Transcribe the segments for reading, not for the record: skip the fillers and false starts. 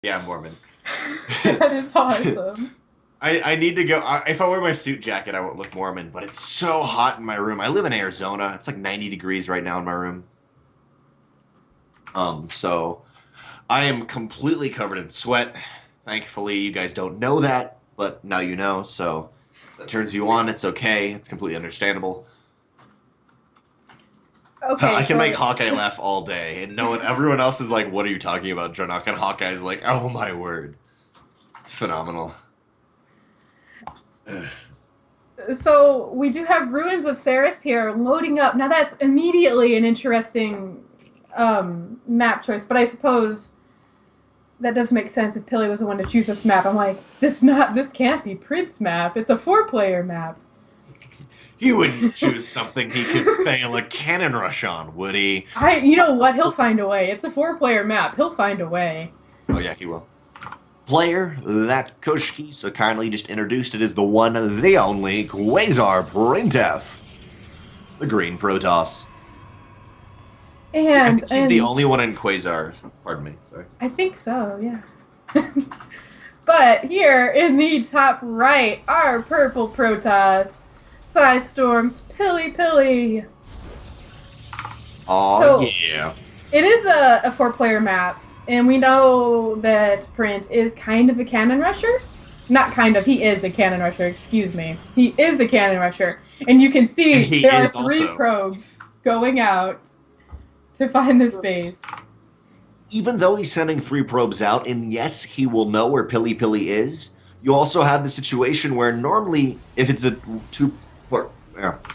Yeah, I'm Mormon. That is awesome. I need to go. If I wear my suit jacket, I won't look Mormon, but it's so hot in my room. I live in Arizona. It's like 90 degrees right now in my room. So I am completely covered in sweat. Thankfully, you guys don't know that, but now you know. So if that turns you on. It's okay. It's completely understandable. Okay, I can make so Hawkeye laugh all day, and no one, everyone else is like, "What are you talking about, DrennoC?" And Hawkeye's like, "Oh my word, it's phenomenal." Ugh. so we do have Ruins of Ceres here loading up. Now that's immediately an interesting map choice, but I suppose that does make sense if Pili was the one to choose this map. I'm like, this can't be Print's map. It's a 4-player map. He wouldn't choose something he could fail a cannon rush on, would he? You know what? He'll find a way. It's a 4-player map. He'll find a way. Oh yeah, he will. Player that Koshkii so kindly just introduced it is the one, the only Quasar printf, the green Protoss. I And think he's the only one in Quasar. Pardon me, sorry. I think so, yeah. But here in the top right, our purple Protoss, Storm's PiLiPiLi. Oh So yeah. it is a 4-player map, and we know that Print is kind of a cannon rusher. Not kind of, he is a cannon rusher, excuse me. He is a cannon rusher. And you can And see he there are is 3 also. probes going out to find this base. Even though he's sending 3 probes out, and yes, he will know where PiLiPiLi is, you also have the situation where normally, if it's a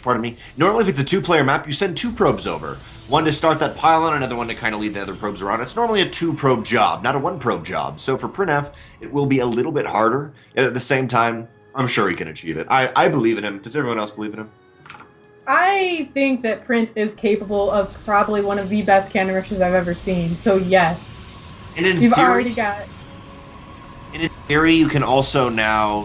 pardon me, normally if it's a 2-player map, you send 2 probes over. One to start that pylon, another one to kind of lead the other probes around. It's normally a 2-probe job, not a 1-probe job. So for printf, it will be a little bit harder. And at the same time, I'm sure he can achieve it. I believe in him. Does everyone else believe in him? I think that Print is capable of probably one of the best cannon rushers I've ever seen. So yes, And in you've theory, already got. you can also now,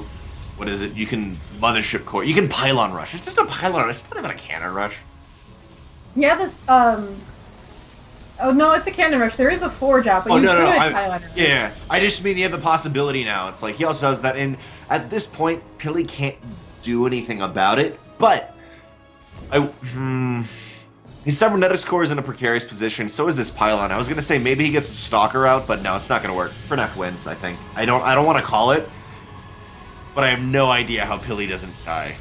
what is it? You can mothership core. You can pylon rush. It's just a pylon rush. It's not even a cannon rush. Yeah, this Oh no, it's a cannon rush. There is a 4 job, but Oh you no, could no, no. pylon rush. Yeah, I just mean you have the possibility now. It's like he also has that. And at this point, Pili can't do anything about it. But his cybernetics core is in a precarious position. So is this pylon. I was gonna say maybe he gets a stalker out, but no, it's not gonna work. Printf wins. I think. I don't want to call it, but I have no idea how Pili doesn't die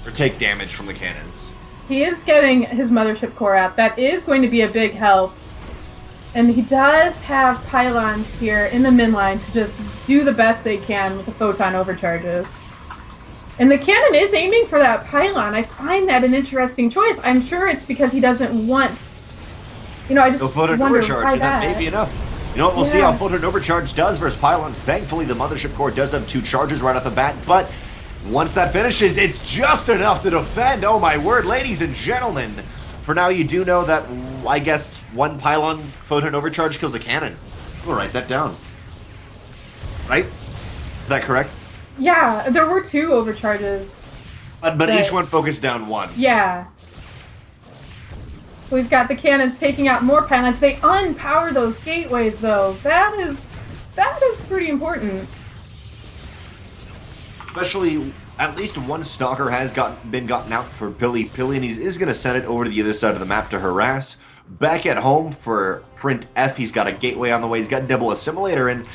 or take damage from the cannons. He is getting his mothership core out. That is going to be a big help. And he does have pylons here in the min line to just do the best they can with the photon overcharges. And the cannon is aiming for that pylon. I find that an interesting choice. I'm sure it's because he doesn't want... I just photon wonder overcharge, why and that may be enough. You know what? We'll see how photon overcharge does versus pylons. Thankfully, the mothership core does have 2 charges right off the bat, but once that finishes, it's just enough to defend. Oh my word, ladies and gentlemen. For now, you do know that, I guess, 1 pylon photon overcharge kills a cannon. We'll write that down. Right? Is that correct? Yeah, there were 2 overcharges. But each one focused down 1. Yeah. So we've got the cannons taking out more pylons. They unpower those gateways, though. That is pretty important. Especially, at least 1 stalker has been gotten out for PiLiPiLi, and he is going to send it over to the other side of the map to harass. Back at home for printf, he's got a gateway on the way. He's got double assimilator, and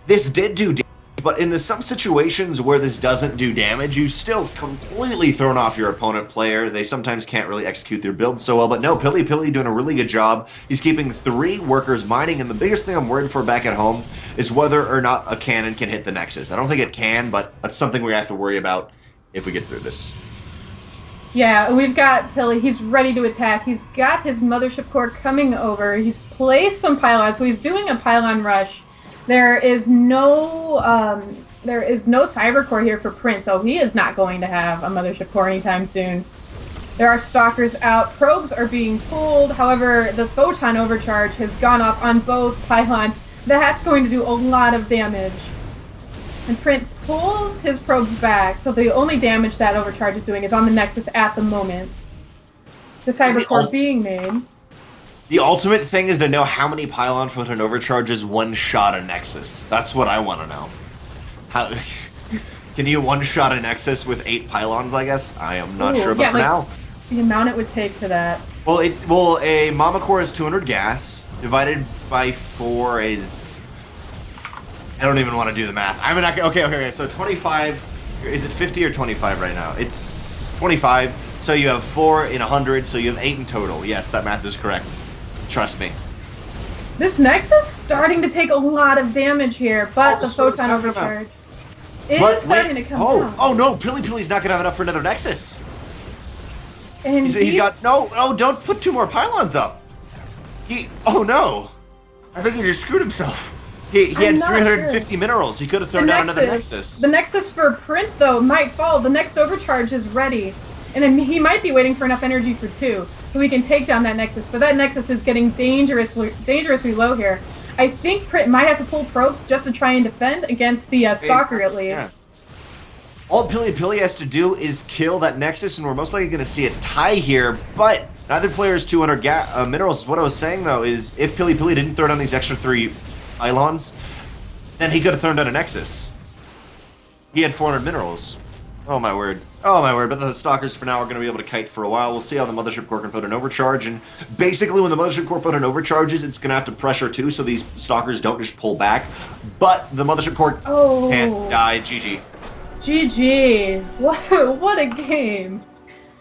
this did do damage. But in some situations where this doesn't do damage, you've still completely thrown off your opponent player. They sometimes can't really execute their builds so well. But no, PiLiPiLi doing a really good job. He's keeping 3 workers mining, and the biggest thing I'm worried for back at home is whether or not a cannon can hit the Nexus. I don't think it can, but that's something we have to worry about if we get through this. Yeah, we've got Pili. He's ready to attack. He's got his mothership core coming over. He's placed some pylons, so he's doing a pylon rush. There is no cyber core here for Print, so he is not going to have a mothership core anytime soon. There are stalkers out. Probes are being pulled. However, the photon overcharge has gone off on both pylons. That's going to do a lot of damage. And Print pulls his probes back, so the only damage that overcharge is doing is on the Nexus at the moment. The cyber core being made. The ultimate thing is to know how many pylon photon overcharges one-shot a Nexus. That's what I want to know. How can you one-shot a Nexus with 8 pylons, I guess? I am not sure, but for now. The amount it would take for that. Well, a Mama Core is 200 gas, divided by 4 is... I don't even want to do the math. I'm not... Okay, so 25... Is it 50 or 25 right now? It's 25, so you have 4 in 100, so you have 8 in total. Yes, that math is correct. Trust me. This Nexus starting to take a lot of damage here, but the photon overcharge is starting to come down. Oh no, PiLiPiLi's not gonna have enough for another Nexus. And He's got no, don't put 2 more pylons up. Oh no, I think he just screwed himself. He had 350 minerals. He could have thrown down another Nexus. The Nexus for Print though might fall. The next overcharge is ready, and he might be waiting for enough energy for 2, so we can take down that Nexus. But that Nexus is getting dangerously low here. I think Print might have to pull probes just to try and defend against the Stalker at least. Yeah. All PiLiPiLi has to do is kill that Nexus, and we're most likely going to see a tie here, but neither player has 200 minerals. What I was saying, though, is if PiLiPiLi didn't throw down these extra 3 pylons, then he could have thrown down a Nexus. He had 400 minerals. Oh my word. Oh my word, but the Stalkers for now are going to be able to kite for a while. We'll see how the Mothership Core can put an overcharge, and basically when the Mothership Core put an overcharges, it's going to have to pressure too, so these Stalkers don't just pull back. But the Mothership Core can't die. GG. GG. What a game.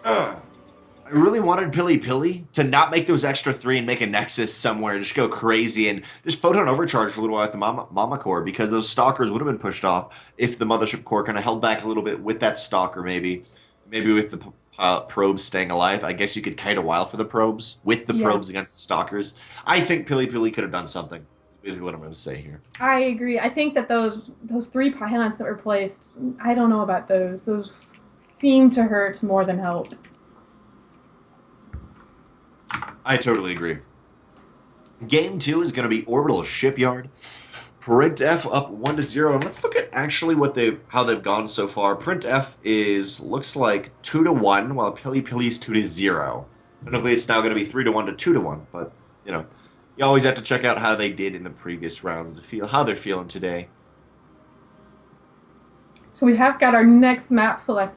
I really wanted PiLiPiLi to not make those extra 3 and make a Nexus somewhere, just go crazy and just photon overcharge for a little while with the Mama Core, because those Stalkers would have been pushed off if the Mothership Core kind of held back a little bit with that Stalker, maybe with the probes staying alive. I guess you could kite a while for the probes, with the probes against the Stalkers. I think PiLiPiLi could have done something. Basically what I'm going to say here. I agree. I think that those 3 pylons that were placed, I don't know about those. Those seem to hurt more than help. I totally agree. Game 2 is going to be Orbital Shipyard. printf up 1-0, and let's look at actually how they've gone so far. printf looks like 2-1, while PiLiPiLi's 2-0. Technically, it's now going to be 3-1 to 2-1, but you know, you always have to check out how they did in the previous rounds to feel how they're feeling today. So we have got our next map selected.